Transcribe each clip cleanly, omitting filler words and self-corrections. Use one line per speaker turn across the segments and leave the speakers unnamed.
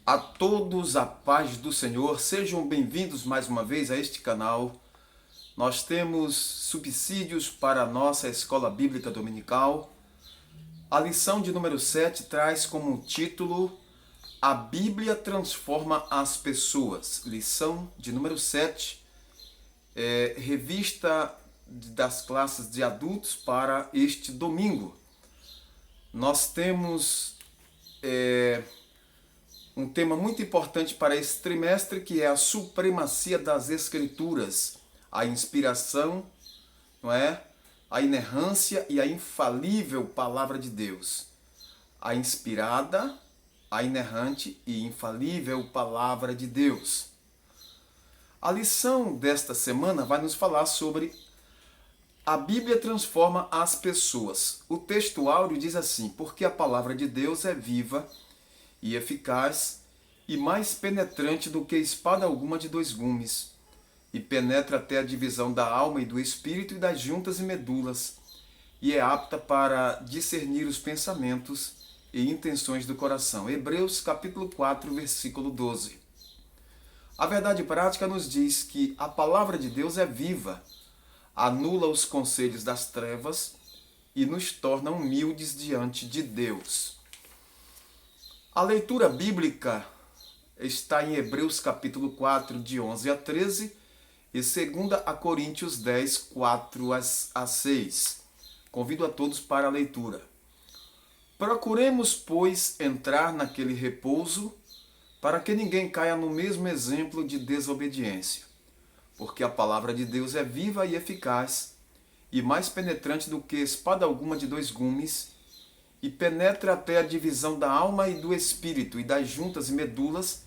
A todos a paz do Senhor, sejam bem-vindos mais uma vez a este canal. Nós temos subsídios para a nossa Escola Bíblica Dominical. A lição de número 7 traz como título A Bíblia Transforma as Pessoas. Lição de número 7, revista das classes de adultos para este domingo. Nós temos um tema muito importante para esse trimestre, que é a supremacia das Escrituras, a inspiração, não é? A inerrância e a infalível Palavra de Deus. A inspirada, a inerrante e infalível Palavra de Deus. A lição desta semana vai nos falar sobre a Bíblia transforma as pessoas. O texto áureo diz assim: porque a Palavra de Deus é viva e eficaz, e mais penetrante do que espada alguma de dois gumes, e penetra até a divisão da alma e do espírito e das juntas e medulas, e é apta para discernir os pensamentos e intenções do coração. Hebreus capítulo 4, versículo 12. A verdade prática nos diz que a palavra de Deus é viva, anula os conselhos das trevas e nos torna humildes diante de Deus. A leitura bíblica está em Hebreus capítulo 4, de 11 a 13, e 2 Coríntios 10, 4 a 6. Convido a todos para a leitura. Procuremos, pois, entrar naquele repouso, para que ninguém caia no mesmo exemplo de desobediência. Porque a palavra de Deus é viva e eficaz, e mais penetrante do que espada alguma de dois gumes, e penetra até a divisão da alma e do espírito e das juntas e medulas,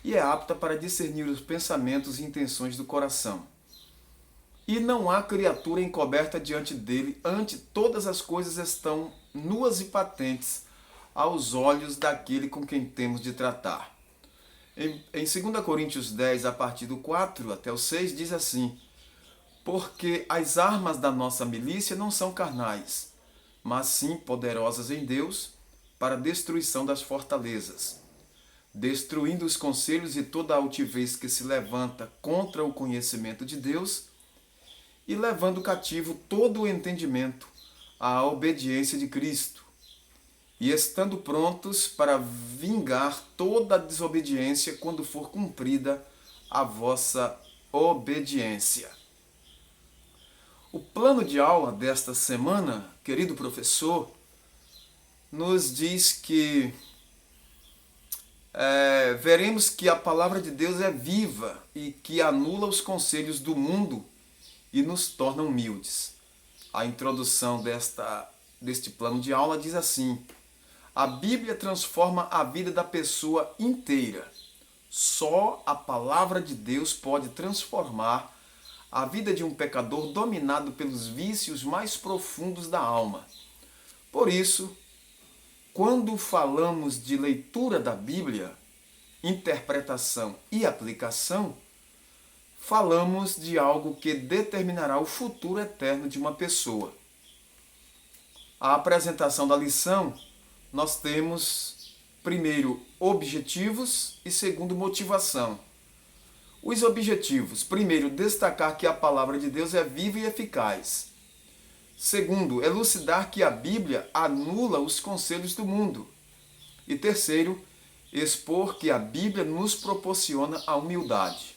e é apta para discernir os pensamentos e intenções do coração. E não há criatura encoberta diante dele, ante todas as coisas estão nuas e patentes aos olhos daquele com quem temos de tratar. Em 2 Coríntios 10, a partir do 4 até o 6, diz assim: porque as armas da nossa milícia não são carnais, mas sim poderosas em Deus para a destruição das fortalezas, destruindo os conselhos e toda a altivez que se levanta contra o conhecimento de Deus, e levando cativo todo o entendimento à obediência de Cristo, e estando prontos para vingar toda a desobediência quando for cumprida a vossa obediência. O plano de aula desta semana, querido professor, nos diz que veremos que a palavra de Deus é viva e que anula os conselhos do mundo e nos torna humildes. A introdução deste plano de aula diz assim: a Bíblia transforma a vida da pessoa inteira. Só a palavra de Deus pode transformar a vida de um pecador dominado pelos vícios mais profundos da alma. Por isso, quando falamos de leitura da Bíblia, interpretação e aplicação, falamos de algo que determinará o futuro eterno de uma pessoa. A apresentação da lição, nós temos, primeiro, objetivos e segundo, motivação. Os objetivos: primeiro, destacar que a palavra de Deus é viva e eficaz. Segundo, elucidar que a Bíblia anula os conselhos do mundo. E terceiro, expor que a Bíblia nos proporciona a humildade.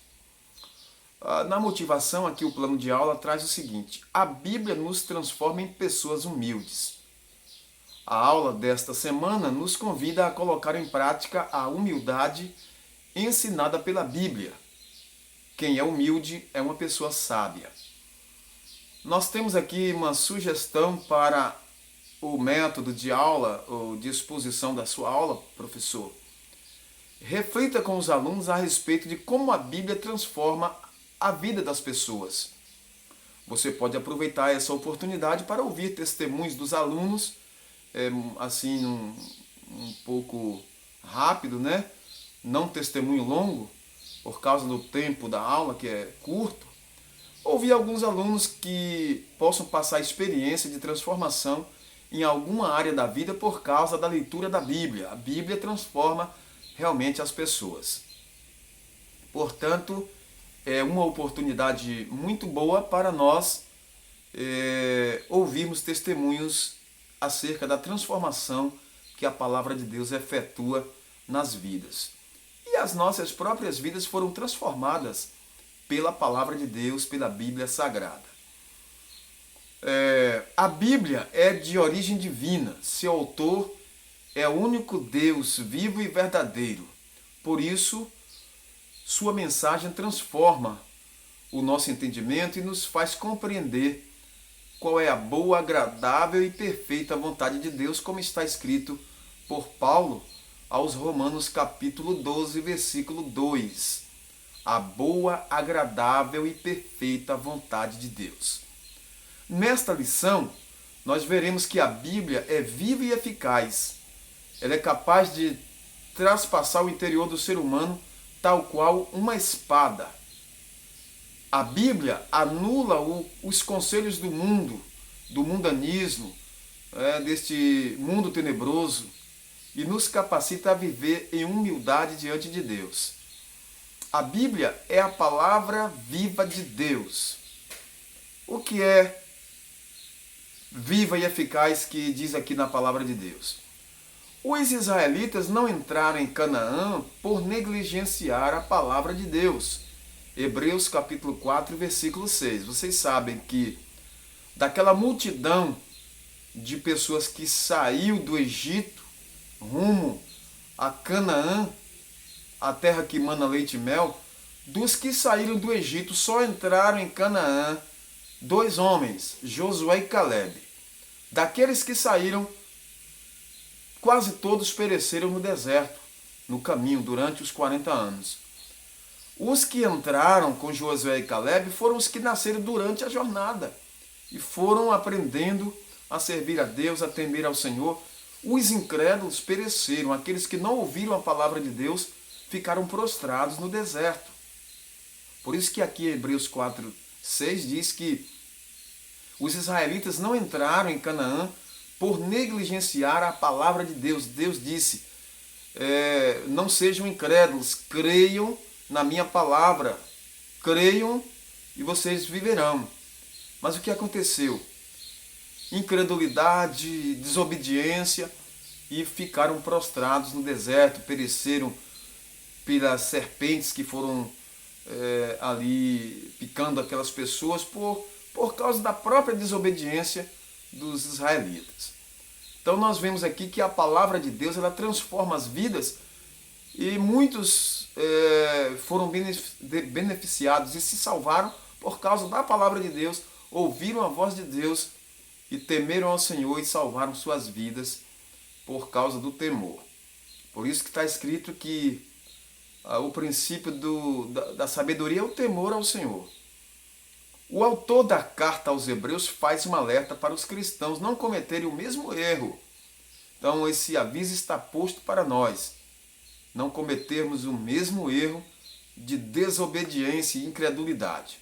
Na motivação, aqui o plano de aula traz o seguinte: a Bíblia nos transforma em pessoas humildes. A aula desta semana nos convida a colocar em prática a humildade ensinada pela Bíblia. Quem é humilde é uma pessoa sábia. Nós temos aqui uma sugestão para o método de aula ou de exposição da sua aula, professor. Reflita com os alunos a respeito de como a Bíblia transforma a vida das pessoas. Você pode aproveitar essa oportunidade para ouvir testemunhos dos alunos, assim, um pouco rápido, né? Não testemunho longo, por causa do tempo da aula, que é curto. Ouvir alguns alunos que possam passar experiência de transformação em alguma área da vida por causa da leitura da Bíblia. A Bíblia transforma realmente as pessoas. Portanto, é uma oportunidade muito boa para nós ouvirmos testemunhos acerca da transformação que a palavra de Deus efetua nas vidas. E as nossas próprias vidas foram transformadas pela palavra de Deus, pela Bíblia Sagrada. A Bíblia é de origem divina, seu autor é o único Deus vivo e verdadeiro. Por isso, sua mensagem transforma o nosso entendimento e nos faz compreender qual é a boa, agradável e perfeita vontade de Deus, como está escrito por Paulo aos Romanos capítulo 12, versículo 2. A boa, agradável e perfeita vontade de Deus. Nesta lição, nós veremos que a Bíblia é viva e eficaz. Ela é capaz de traspassar o interior do ser humano tal qual uma espada. A Bíblia anula os conselhos do mundo, do mundanismo, deste mundo tenebroso, e nos capacita a viver em humildade diante de Deus. A Bíblia é a palavra viva de Deus. O que é viva e eficaz que diz aqui na palavra de Deus? Os israelitas não entraram em Canaã por negligenciar a palavra de Deus. Hebreus capítulo 4, versículo 6. Vocês sabem que daquela multidão de pessoas que saiu do Egito rumo a Canaã, a terra que mana leite e mel, dos que saíram do Egito só entraram em Canaã 2 homens, Josué e Caleb. Daqueles que saíram, quase todos pereceram no deserto, no caminho, durante os 40 anos. Os que entraram com Josué e Caleb foram os que nasceram durante a jornada e foram aprendendo a servir a Deus, a temer ao Senhor. Os incrédulos pereceram, aqueles que não ouviram a palavra de Deus ficaram prostrados no deserto. Por isso que aqui em Hebreus 4, 6 diz que os israelitas não entraram em Canaã por negligenciar a palavra de Deus. Deus disse, não sejam incrédulos, creiam na minha palavra, creiam e vocês viverão. Mas o que aconteceu? Incredulidade, desobediência, e ficaram prostrados no deserto, pereceram pelas serpentes que foram ali picando aquelas pessoas por causa da própria desobediência dos israelitas. Então nós vemos aqui que a palavra de Deus ela transforma as vidas e muitos foram beneficiados e se salvaram por causa da palavra de Deus, ouviram a voz de Deus e temeram ao Senhor e salvaram suas vidas por causa do temor. Por isso que está escrito que o princípio da sabedoria é o temor ao Senhor. O autor da carta aos Hebreus faz um alerta para os cristãos não cometerem o mesmo erro. Então esse aviso está posto para nós, não cometermos o mesmo erro de desobediência e incredulidade.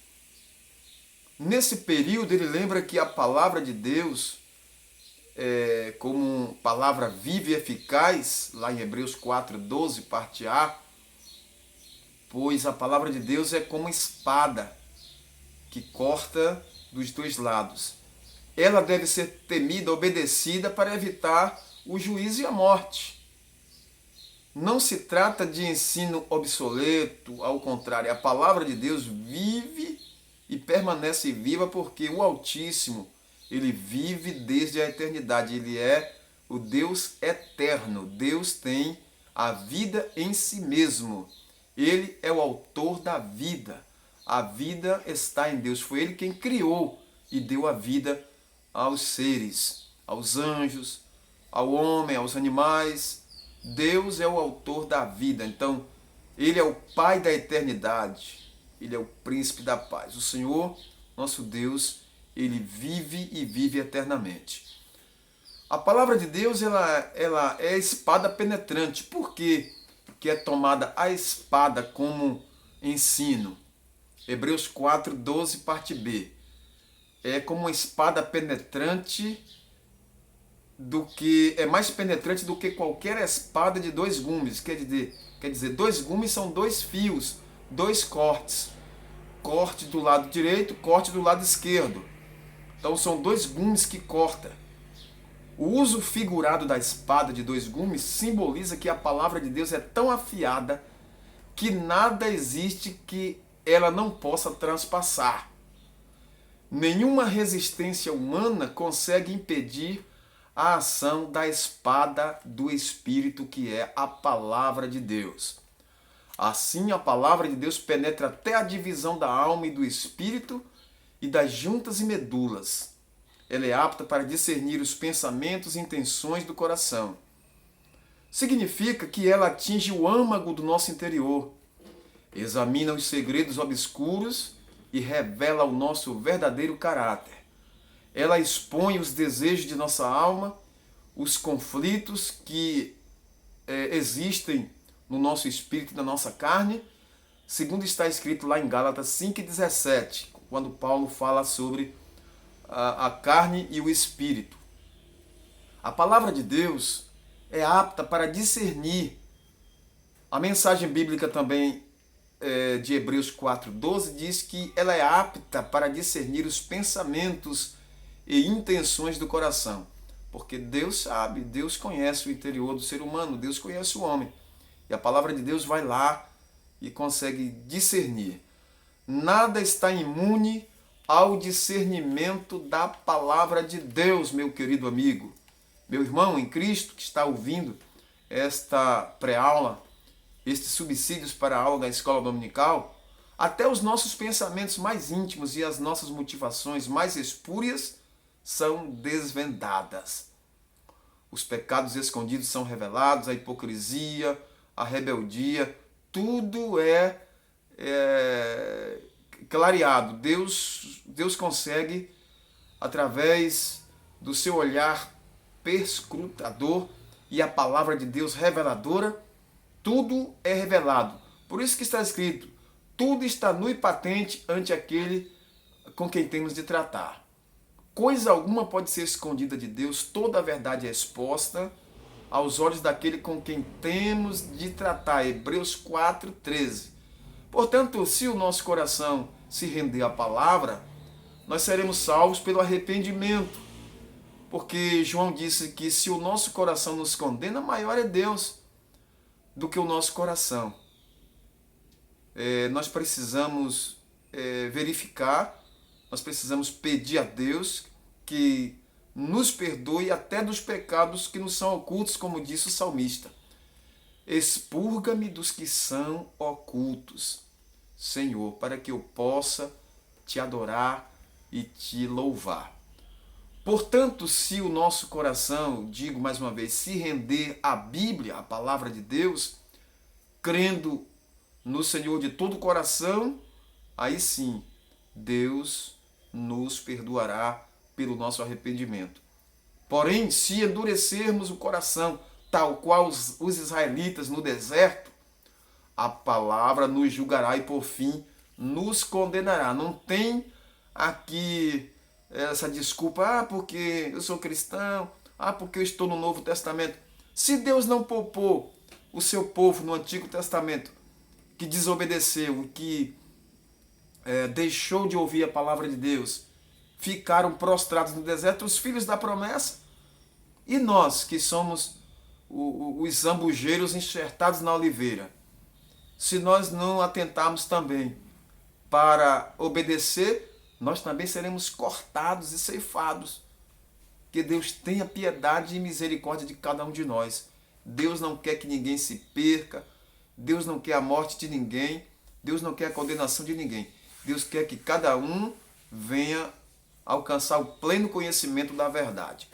Nesse período ele lembra que a palavra de Deus, como palavra viva e eficaz, lá em Hebreus 4, 12, parte A, pois a palavra de Deus é como espada que corta dos 2 lados. Ela deve ser temida, obedecida para evitar o juízo e a morte. Não se trata de ensino obsoleto, ao contrário, a palavra de Deus vive e permanece viva porque o Altíssimo, ele vive desde a eternidade, ele é o Deus eterno, Deus tem a vida em si mesmo, ele é o autor da vida, a vida está em Deus, foi ele quem criou e deu a vida aos seres, aos anjos, ao homem, aos animais. Deus é o autor da vida, então ele é o Pai da eternidade, ele é o príncipe da paz. O Senhor, nosso Deus, ele vive e vive eternamente. A palavra de Deus ela é espada penetrante. Por que é tomada a espada como ensino? Hebreus 4, 12, parte B. É como uma espada penetrante é mais penetrante do que qualquer espada de 2 gumes. Quer dizer, 2 gumes são 2 fios, 2 cortes. Corte do lado direito, corte do lado esquerdo. Então são 2 gumes que cortam. O uso figurado da espada de 2 gumes simboliza que a palavra de Deus é tão afiada que nada existe que ela não possa transpassar. Nenhuma resistência humana consegue impedir a ação da espada do Espírito, que é a palavra de Deus. Assim, a palavra de Deus penetra até a divisão da alma e do espírito e das juntas e medulas. Ela é apta para discernir os pensamentos e intenções do coração. Significa que ela atinge o âmago do nosso interior, examina os segredos obscuros e revela o nosso verdadeiro caráter. Ela expõe os desejos de nossa alma, os conflitos que existem no nosso espírito e na nossa carne, segundo está escrito lá em Gálatas 5,17, quando Paulo fala sobre a carne e o espírito. A palavra de Deus é apta para discernir. A mensagem bíblica também de Hebreus 4,12 diz que ela é apta para discernir os pensamentos e intenções do coração. Porque Deus sabe, Deus conhece o interior do ser humano, Deus conhece o homem. E a palavra de Deus vai lá e consegue discernir. Nada está imune ao discernimento da palavra de Deus, meu querido amigo. Meu irmão em Cristo que está ouvindo esta pré-aula, estes subsídios para a aula da escola dominical, até os nossos pensamentos mais íntimos e as nossas motivações mais espúrias são desvendadas. Os pecados escondidos são revelados, a hipocrisia, a rebeldia, tudo é clareado. Deus consegue, através do seu olhar perscrutador e a palavra de Deus reveladora, tudo é revelado. Por isso que está escrito, tudo está nu e patente ante aquele com quem temos de tratar. Coisa alguma pode ser escondida de Deus, toda a verdade é exposta aos olhos daquele com quem temos de tratar. Hebreus 4,13. Portanto, se o nosso coração se render à palavra, nós seremos salvos pelo arrependimento. Porque João disse que se o nosso coração nos condena, maior é Deus do que o nosso coração. Nós precisamos verificar, nós precisamos pedir a Deus que nos perdoe até dos pecados que nos são ocultos, como disse o salmista. Expurga-me dos que são ocultos, Senhor, para que eu possa te adorar e te louvar. Portanto, se o nosso coração, digo mais uma vez, se render à Bíblia, à palavra de Deus, crendo no Senhor de todo o coração, aí sim, Deus nos perdoará pelo nosso arrependimento. Porém, se endurecermos o coração, tal qual os israelitas no deserto, a palavra nos julgará e, por fim, nos condenará. Não tem aqui essa desculpa, porque eu sou cristão, porque eu estou no Novo Testamento. Se Deus não poupou o seu povo no Antigo Testamento, que desobedeceu, que deixou de ouvir a palavra de Deus, ficaram prostrados no deserto, os filhos da promessa, e nós que somos os zambujeiros enxertados na oliveira, se nós não atentarmos também para obedecer, nós também seremos cortados e ceifados. Que Deus tenha piedade e misericórdia de cada um de nós. Deus não quer que ninguém se perca, Deus não quer a morte de ninguém, Deus não quer a condenação de ninguém. Deus quer que cada um venha alcançar o pleno conhecimento da verdade.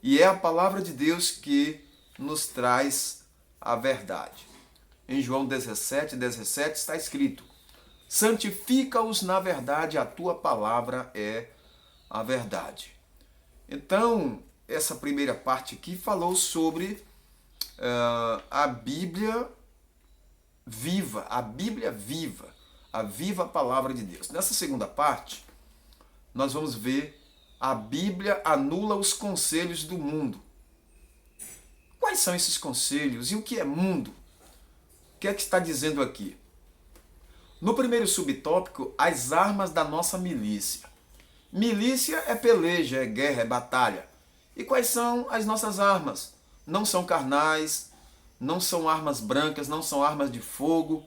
E é a palavra de Deus que nos traz a verdade. Em João 17:17 está escrito: santifica-os na verdade, a tua palavra é a verdade. Então, essa primeira parte aqui falou sobre a Bíblia viva, a Bíblia viva, a viva palavra de Deus. Nessa segunda parte, nós vamos ver a Bíblia anula os conselhos do mundo. Quais são esses conselhos e o que é mundo? O que é que está dizendo aqui? No primeiro subtópico, as armas da nossa milícia. Milícia é peleja, é guerra, é batalha. E quais são as nossas armas? Não são carnais, não são armas brancas, não são armas de fogo,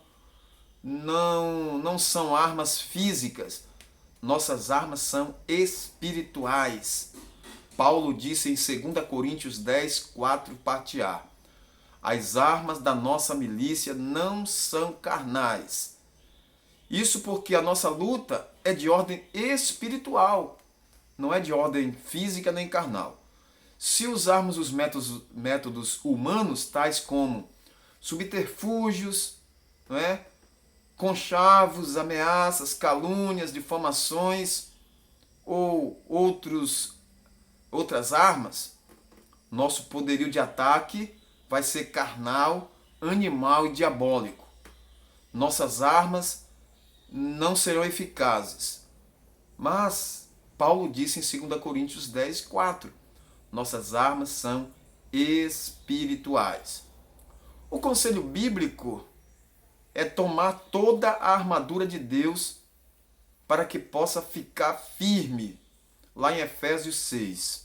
não são armas físicas. Nossas armas são espirituais. Paulo disse em 2 Coríntios 10, 4, parte A. As armas da nossa milícia não são carnais. Isso porque a nossa luta é de ordem espiritual, não é de ordem física nem carnal. Se usarmos os métodos humanos, tais como subterfúgios, não é? Conchavos, ameaças, calúnias, difamações ou outras armas, nosso poderio de ataque vai ser carnal, animal e diabólico. Nossas armas não serão eficazes. Mas Paulo disse em 2 Coríntios 10, 4, nossas armas são espirituais. O conselho bíblico é tomar toda a armadura de Deus para que possa ficar firme. Lá em Efésios 6.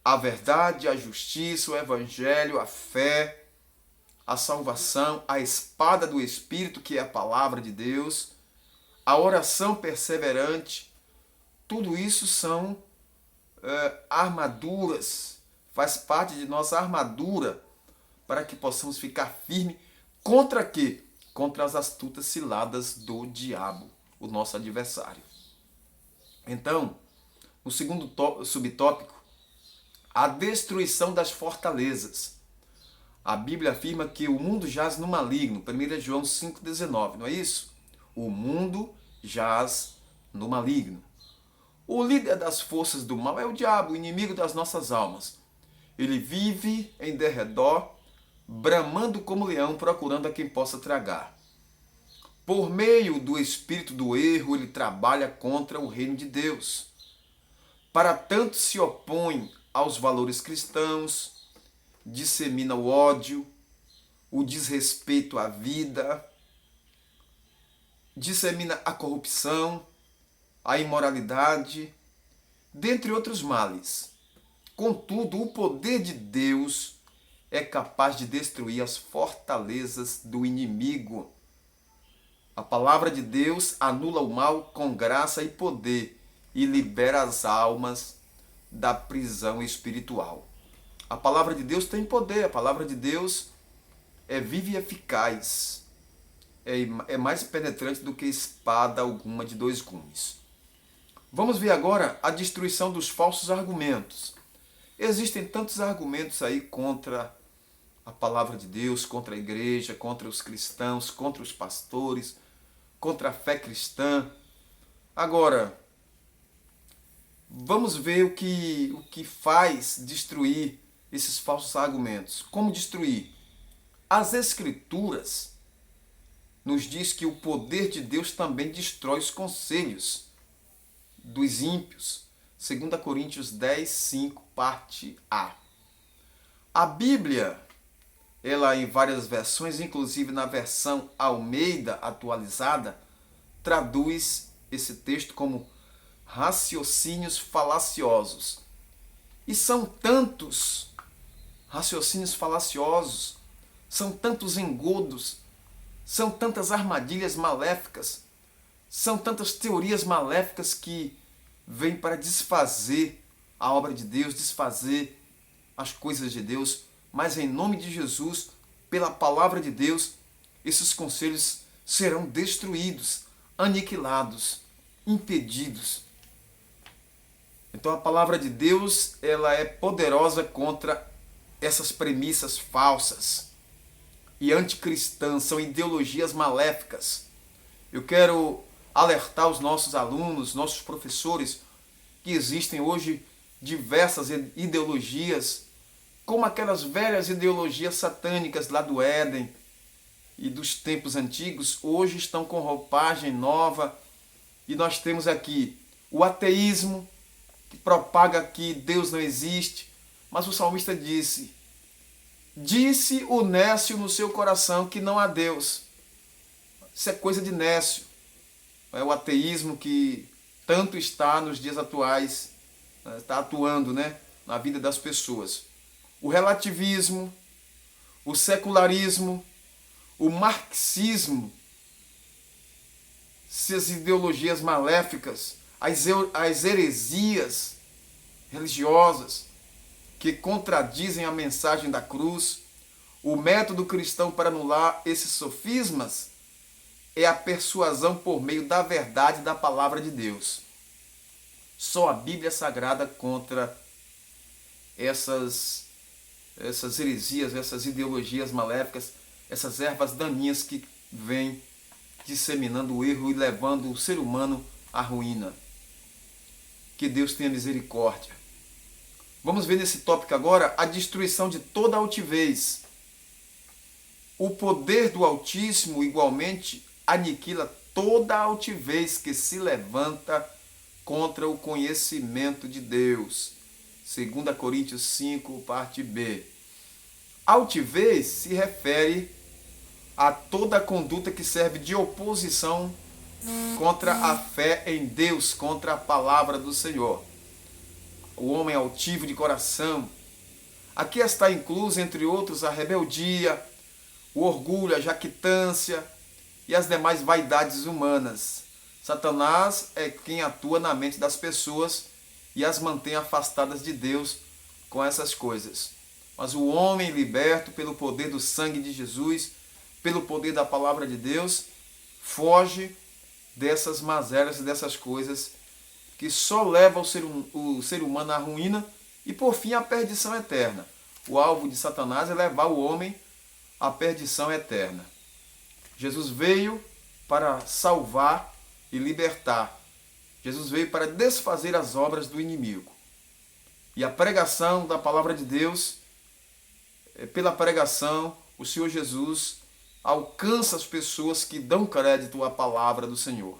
A verdade, a justiça, o evangelho, a fé, a salvação, a espada do Espírito, que é a palavra de Deus, a oração perseverante, tudo isso são armaduras, faz parte de nossa armadura para que possamos ficar firme contra quê? Contra as astutas ciladas do diabo, o nosso adversário. Então, no segundo subtópico, a destruição das fortalezas. A Bíblia afirma que o mundo jaz no maligno, 1 João 5,19, não é isso? O mundo jaz no maligno. O líder das forças do mal é o diabo, o inimigo das nossas almas. Ele vive em derredor, bramando como leão, procurando a quem possa tragar. Por meio do espírito do erro, ele trabalha contra o reino de Deus. Para tanto se opõe aos valores cristãos, dissemina o ódio, o desrespeito à vida, dissemina a corrupção, a imoralidade, dentre outros males. Contudo, o poder de Deus é capaz de destruir as fortalezas do inimigo. A palavra de Deus anula o mal com graça e poder e libera as almas da prisão espiritual. A palavra de Deus tem poder, a palavra de Deus é viva e eficaz, é mais penetrante do que espada alguma de dois gumes. Vamos ver agora a destruição dos falsos argumentos. Existem tantos argumentos aí contra a palavra de Deus, contra a igreja, contra os cristãos, contra os pastores, contra a fé cristã. Agora, vamos ver o que faz destruir esses falsos argumentos. Como destruir? As Escrituras nos diz que o poder de Deus também destrói os conselhos dos ímpios. 2 Coríntios 10, 5, parte A. A Bíblia, ela em várias versões, inclusive na versão Almeida atualizada, traduz esse texto como raciocínios falaciosos. E são tantos raciocínios falaciosos, são tantos engodos, são tantas armadilhas maléficas, são tantas teorias maléficas que vêm para desfazer a obra de Deus, desfazer as coisas de Deus, mas em nome de Jesus, pela palavra de Deus, esses conselhos serão destruídos, aniquilados, impedidos. Então a palavra de Deus, ela é poderosa contra essas premissas falsas e anticristãs, são ideologias maléficas. Eu quero alertar os nossos alunos, nossos professores, que existem hoje diversas ideologias, como aquelas velhas ideologias satânicas lá do Éden e dos tempos antigos, hoje estão com roupagem nova, e nós temos aqui o ateísmo, que propaga que Deus não existe, mas o salmista disse Disse o nécio no seu coração que não há Deus. Isso é coisa de nécio. É o ateísmo que tanto está nos dias atuais, está atuando, na vida das pessoas. O relativismo, o secularismo, o marxismo, essas ideologias maléficas, as heresias religiosas que contradizem a mensagem da cruz. O método cristão para anular esses sofismas é a persuasão por meio da verdade da palavra de Deus. Só a Bíblia Sagrada contra essas heresias, essas ideologias maléficas, essas ervas daninhas que vêm disseminando o erro e levando o ser humano à ruína. Que Deus tenha misericórdia. Vamos ver nesse tópico agora a destruição de toda altivez. O poder do Altíssimo igualmente aniquila toda altivez que se levanta contra o conhecimento de Deus. 2 Coríntios 5, parte B. Altivez se refere a toda conduta que serve de oposição contra a fé em Deus, contra a palavra do Senhor. O homem altivo de coração. Aqui está incluso, entre outros, a rebeldia, o orgulho, a jactância e as demais vaidades humanas. Satanás é quem atua na mente das pessoas e as mantém afastadas de Deus com essas coisas. Mas o homem liberto pelo poder do sangue de Jesus, pelo poder da palavra de Deus, foge dessas mazelas e dessas coisas que só levam o ser humano à ruína e, por fim, à perdição eterna. O alvo de Satanás é levar o homem à perdição eterna. Jesus veio para salvar e libertar. Jesus veio para desfazer as obras do inimigo. E a pregação da palavra de Deus, pela pregação, o Senhor Jesus alcança as pessoas que dão crédito à palavra do Senhor.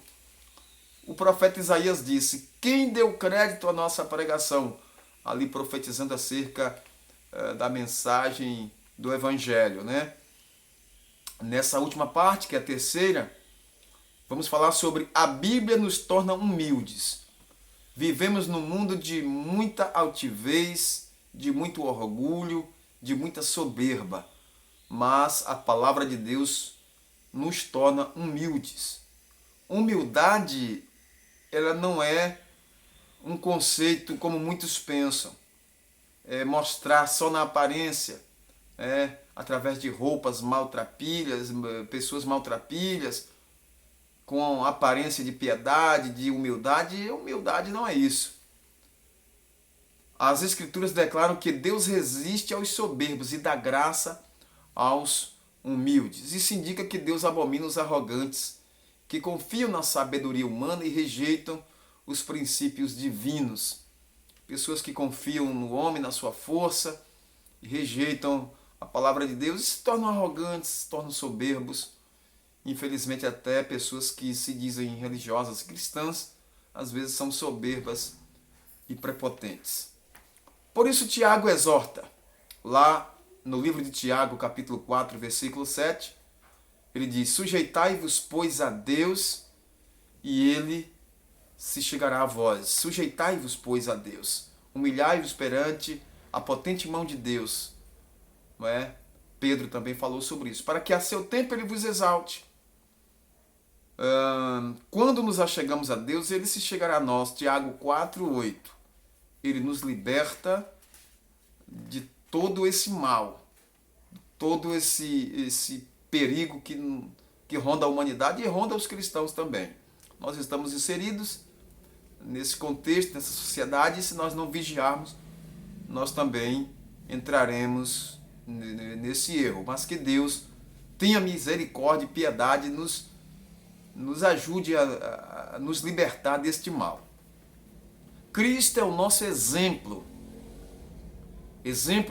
O profeta Isaías disse: quem deu crédito à nossa pregação? Ali profetizando acerca da mensagem do Evangelho, Nessa última parte, que é a terceira, vamos falar sobre a Bíblia nos torna humildes. Vivemos num mundo de muita altivez, de muito orgulho, de muita soberba, mas a palavra de Deus nos torna humildes. Humildade, ela não é um conceito como muitos pensam, é mostrar só na aparência, através de roupas maltrapilhas, pessoas maltrapilhas, com aparência de piedade, de humildade. Humildade não é isso. As Escrituras declaram que Deus resiste aos soberbos e dá graça aos humildes. Isso indica que Deus abomina os arrogantes, que confiam na sabedoria humana e rejeitam os princípios divinos. Pessoas que confiam no homem, na sua força, e rejeitam a palavra de Deus e se tornam arrogantes, se tornam soberbos. Infelizmente, até pessoas que se dizem religiosas cristãs, às vezes são soberbas e prepotentes. Por isso, Tiago exorta, lá no livro de Tiago, capítulo 4, versículo 7, ele diz: sujeitai-vos, pois, a Deus, e ele se chegará a vós. Sujeitai-vos, pois, a Deus. Humilhai-vos perante a potente mão de Deus. Pedro também falou sobre isso. Para que a seu tempo ele vos exalte. Quando nos achegamos a Deus, ele se chegará a nós. Tiago 4, 8. Ele nos liberta de todo esse mal, todo esse perigo que ronda a humanidade e ronda os cristãos também. Nós estamos inseridos nesse contexto, nessa sociedade, e se nós não vigiarmos, nós também entraremos nesse erro. Mas que Deus tenha misericórdia e piedade, nos ajude a nos libertar deste mal. Cristo é o nosso exemplo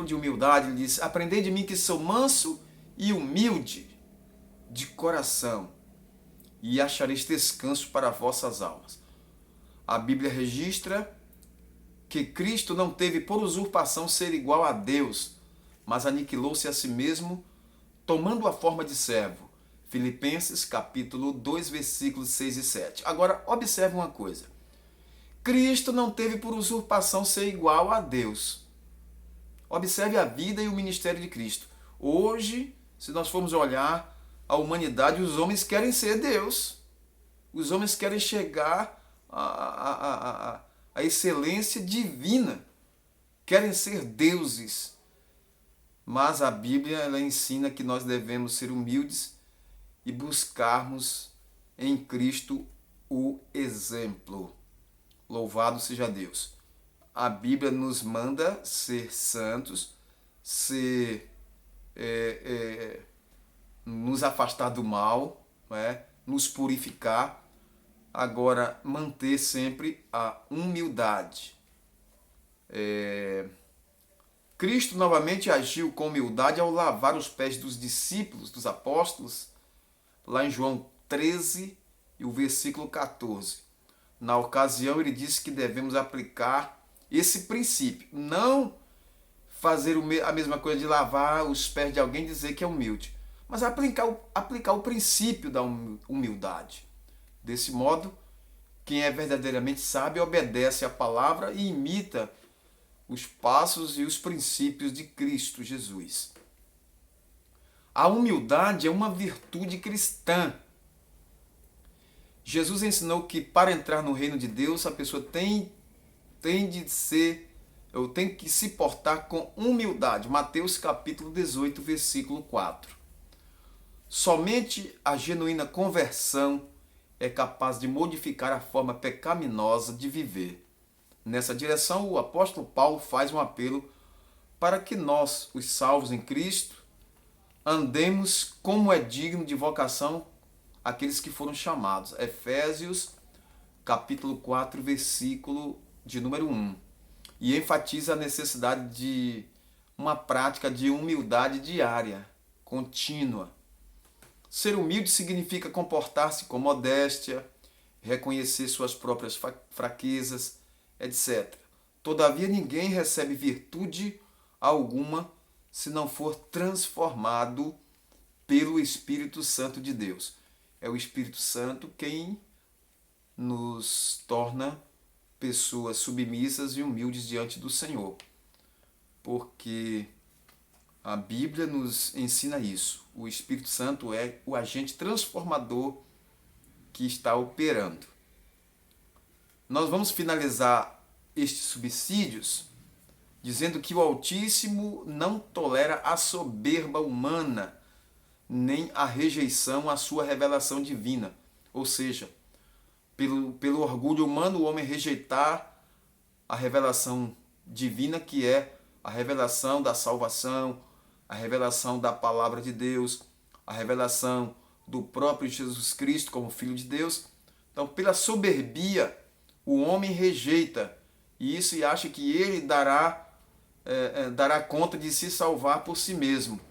de humildade. Ele diz: aprendei de mim que sou manso e humilde de coração, e achareis descanso para vossas almas. A Bíblia registra que Cristo não teve por usurpação ser igual a Deus, mas aniquilou-se a si mesmo, tomando a forma de servo. Filipenses capítulo 2, versículos 6 e 7. Agora, observe uma coisa. Cristo não teve por usurpação ser igual a Deus. Observe a vida e o ministério de Cristo. Hoje, se nós formos olhar a humanidade, os homens querem ser Deus. Os homens querem chegar à excelência divina. Querem ser deuses. Mas a Bíblia ela ensina que nós devemos ser humildes e buscarmos em Cristo o exemplo. Louvado seja Deus. A Bíblia nos manda ser santos, nos afastar do mal, nos purificar. Agora, manter sempre a humildade. Cristo novamente agiu com humildade ao lavar os pés dos discípulos, dos apóstolos, lá em João 13 e o versículo 14. Na ocasião, ele disse que devemos aplicar esse princípio. Não fazer a mesma coisa de lavar os pés de alguém e dizer que é humilde, mas aplicar o princípio da humildade. Desse modo, quem é verdadeiramente sábio obedece à palavra e imita os passos e os princípios de Cristo Jesus. A humildade é uma virtude cristã. Jesus ensinou que para entrar no reino de Deus, a pessoa tem que se portar com humildade. Mateus capítulo 18, versículo 4. Somente a genuína conversão é capaz de modificar a forma pecaminosa de viver. Nessa direção, o apóstolo Paulo faz um apelo para que nós, os salvos em Cristo, andemos como é digno de vocação aqueles que foram chamados. Efésios capítulo 4, versículo de número 1. E enfatiza a necessidade de uma prática de humildade diária, contínua. Ser humilde significa comportar-se com modéstia, reconhecer suas próprias fraquezas, etc. Todavia, ninguém recebe virtude alguma se não for transformado pelo Espírito Santo de Deus. É o Espírito Santo quem nos torna pessoas submissas e humildes diante do Senhor. Porque a Bíblia nos ensina isso. O Espírito Santo é o agente transformador que está operando. Nós vamos finalizar estes subsídios dizendo que o Altíssimo não tolera a soberba humana, nem a rejeição à sua revelação divina. Ou seja, pelo orgulho humano, o homem rejeitar a revelação divina, que é a revelação da salvação, a revelação da palavra de Deus, a revelação do próprio Jesus Cristo como Filho de Deus. Então, pela soberbia, o homem rejeita isso e acha que ele dará conta de se salvar por si mesmo.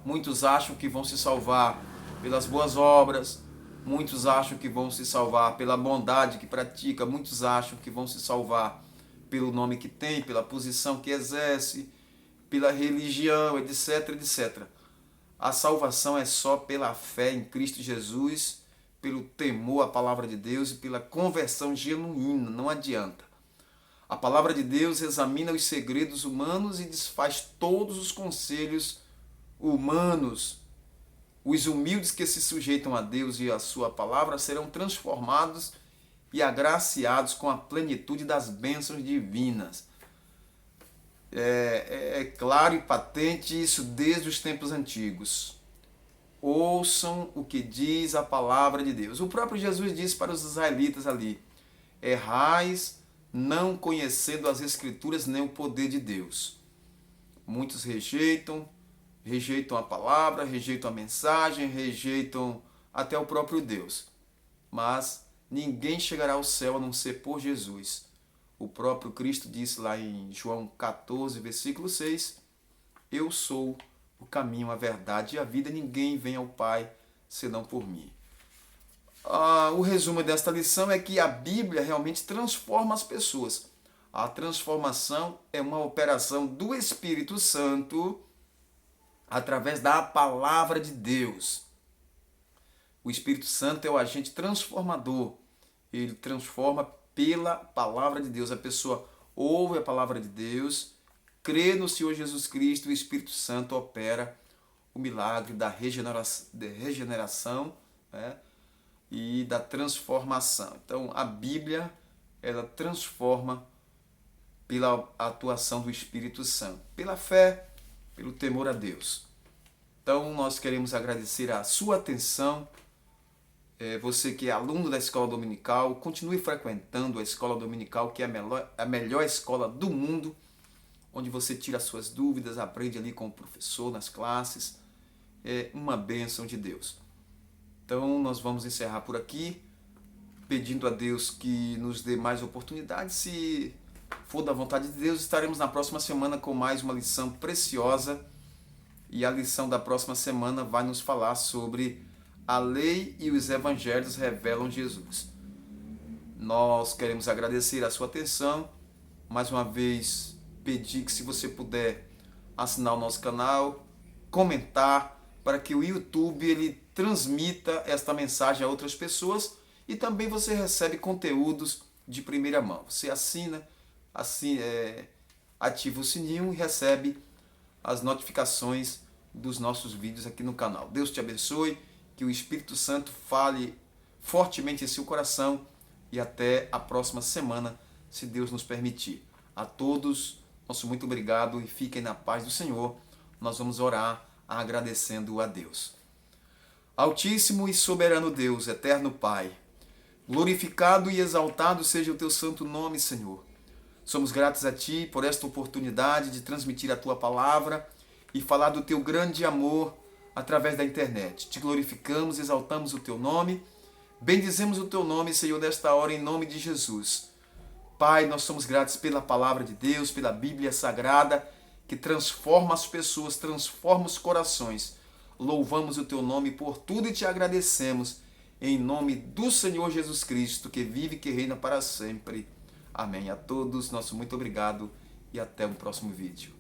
Muitos acham que vão se salvar pelas boas obras, muitos acham que vão se salvar pela bondade que pratica, muitos acham que vão se salvar pelo nome que tem, pela posição que exerce, pela religião, etc, etc. A salvação é só pela fé em Cristo Jesus, pelo temor à palavra de Deus e pela conversão genuína, não adianta. A palavra de Deus examina os segredos humanos e desfaz todos os conselhos humanos. Os humildes que se sujeitam a Deus e a sua palavra serão transformados e agraciados com a plenitude das bênçãos divinas. É claro e patente isso desde os tempos antigos. Ouçam o que diz a palavra de Deus. O próprio Jesus disse para os israelitas ali: errais, não conhecendo as Escrituras nem o poder de Deus. Muitos rejeitam a palavra, rejeitam a mensagem, rejeitam até o próprio Deus. Mas ninguém chegará ao céu a não ser por Jesus. O próprio Cristo disse lá em João 14, versículo 6, eu sou o caminho, a verdade e a vida, ninguém vem ao Pai senão por mim. O resumo desta lição é que a Bíblia realmente transforma as pessoas. A transformação é uma operação do Espírito Santo através da palavra de Deus. O Espírito Santo é o agente transformador. Ele transforma pela palavra de Deus. A pessoa ouve a palavra de Deus, crê no Senhor Jesus Cristo e o Espírito Santo opera o milagre da regeneração, né, e da transformação. Então, a Bíblia, ela transforma pela atuação do Espírito Santo, pela fé, pelo temor a Deus. Então, nós queremos agradecer a sua atenção. Você que é aluno da escola dominical, continue frequentando a escola dominical, que é a melhor escola do mundo, onde você tira as suas dúvidas, aprende ali com o professor nas classes. É uma bênção de Deus. Então, nós vamos encerrar por aqui, pedindo a Deus que nos dê mais oportunidades. Se for da vontade de Deus, estaremos na próxima semana com mais uma lição preciosa. E a lição da próxima semana vai nos falar sobre a lei e os evangelhos revelam Jesus. Nós queremos agradecer a sua atenção. Mais uma vez, pedir que, se você puder, assinar o nosso canal, comentar, para que o YouTube ele transmita esta mensagem a outras pessoas, e também você recebe conteúdos de primeira mão. Você assina, ativa o sininho e recebe as notificações dos nossos vídeos aqui no canal. Deus te abençoe, que o Espírito Santo fale fortemente em seu coração, e até a próxima semana, se Deus nos permitir. A todos, nosso muito obrigado e fiquem na paz do Senhor. Nós vamos orar agradecendo a Deus. Altíssimo e soberano Deus, eterno Pai, glorificado e exaltado seja o teu santo nome, Senhor. Somos gratos a Ti por esta oportunidade de transmitir a Tua palavra e falar do Teu grande amor através da internet. Te glorificamos, exaltamos o Teu nome, bendizemos o Teu nome, Senhor, nesta hora, em nome de Jesus. Pai, nós somos gratos pela palavra de Deus, pela Bíblia Sagrada, que transforma as pessoas, transforma os corações. Louvamos o Teu nome por tudo e Te agradecemos, em nome do Senhor Jesus Cristo, que vive e que reina para sempre. Amém. A todos, nosso muito obrigado e até o próximo vídeo.